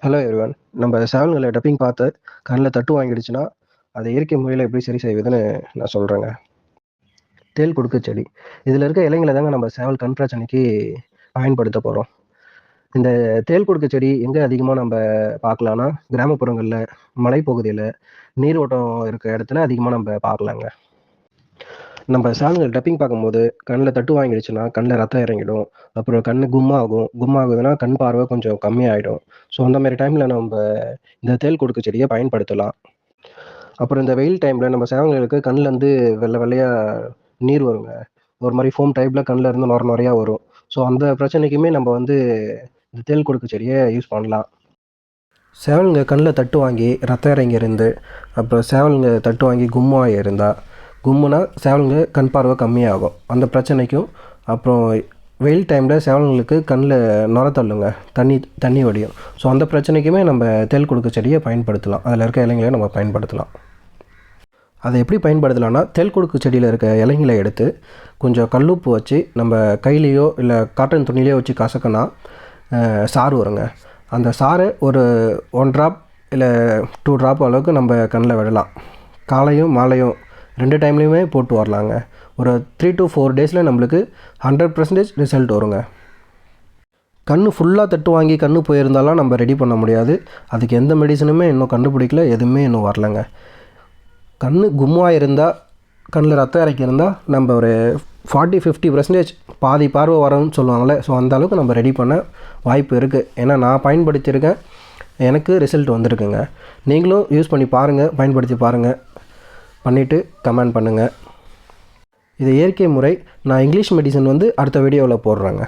Hello everyone. நம்ம சேவல்களை dubbing பார்த்து கண்ணில் தட்டு வாங்கிடுச்சுன்னா அதை இயற்கை முறையில் எப்படி சரி செய்வதுன்னு நான் சொல்கிறேங்க. தேள் கொடுக்கு செடி இதில் இருக்க இலைங்களை தாங்க நம்ம சேவல் கண் பிரச்சனைக்கு பயன்படுத்த போகிறோம். இந்த தேள் கொடுக்கு செடி எங்கே அதிகமாக நம்ம பார்க்கலான்னா கிராமப்புறங்களில், மலைப்பகுதியில், நீரோட்டம் இருக்க இடத்துல அதிகமாக நம்ம பார்க்கலாங்க. நம்ம சேவல்கள் டப்பிங் பார்க்கும்போது கண்ணில் தட்டு வாங்கிடுச்சுன்னா கண்ணில் ரத்தம் இறங்கிடும். அப்புறம் கண் கும்மாகும். கும்மாகுதுன்னா கண் பார்வை கொஞ்சம் கம்மியாயிடும். ஸோ அந்த மாதிரி டைமில் நம்ம இந்த தேள் கொடுக்கு செடியை பயன்படுத்தலாம். அப்புறம் இந்த வெயில் டைமில் நம்ம சேவல்களுக்கு கண்ணிலேருந்து வெள்ளை வெள்ளையாக நீர் வருங்க. ஒரு மாதிரி ஃபோம் டைப்பில் கண்ணில் இருந்து நுர நுறையா வரும். ஸோ அந்த பிரச்சனைக்குமே நம்ம இந்த தேள் கொடுக்கு செடியை யூஸ் பண்ணலாம். சேவலுங்க கண்ணில் தட்டு வாங்கி ரத்தம் இறங்கி இருந்து, அப்புறம் சேவலுங்க தட்டு வாங்கி கும்மாகி இருந்தால், கும்முனா சேவலுங்க கண் பார்வை கம்மியாகும். அந்த பிரச்சனைக்கும், அப்புறம் வெயில் டைமில் சேவல்களுக்கு கண்ணில் நுர தள்ளுங்க, தண்ணி வடியும். ஸோ அந்த பிரச்சனைக்குமே நம்ம தேள் கொடுக்கு செடியை பயன்படுத்தலாம். அதில் இருக்க இலைங்களை நம்ம பயன்படுத்தலாம். அதை எப்படி பயன்படுத்தலாம்னா, தேள் கொடுக்கு செடியில் இருக்க இலைங்களை எடுத்து கொஞ்சம் கல்லுப்பு வச்சு நம்ம கையிலையோ இல்லை காட்டன் துணியிலையோ வச்சு கசக்கினா சாறு வருங்க. அந்த சாறை ஒரு 1 ட்ராப் இல்லை 2 ட்ராப் அளவுக்கு நம்ம கண்ணில் விடலாம். காலையும் மாலையும் 2 டைம்லேயுமே போட்டு வரலாங்க. ஒரு 3 to 4 டேஸில் நம்மளுக்கு 100% ரிசல்ட் வருங்க. கண் ஃபுல்லாக தட்டு வாங்கி கண் போயிருந்தாலும் நம்ம ரெடி பண்ண முடியாது. அதுக்கு எந்த மெடிசனுமே இன்னும் கண்டுபிடிக்கல, எதுவுமே இன்னும் வரலங்க. கண் கும்மாக இருந்தால், கண்ணில் ரத்தம் இறக்கியிருந்தால் நம்ம ஒரு 40-50% பாதி பார்வை வரணும்னு சொல்லுவாங்களே, ஸோ அந்த அளவுக்கு நம்ம ரெடி பண்ண வாய்ப்பு இருக்குது. ஏன்னா நான் பயன்படுத்தியிருக்கேன், எனக்கு ரிசல்ட் வந்திருக்குங்க. நீங்களும் யூஸ் பண்ணி பாருங்கள், பயன்படுத்தி பாருங்கள், பண்ணிவிட்டு கமெண்ட் பண்ணுங்கள். இது இயற்கை முறை. நான் இங்கிலீஷ் மெடிசன் அடுத்த வீடியோவில் போடுறேங்க.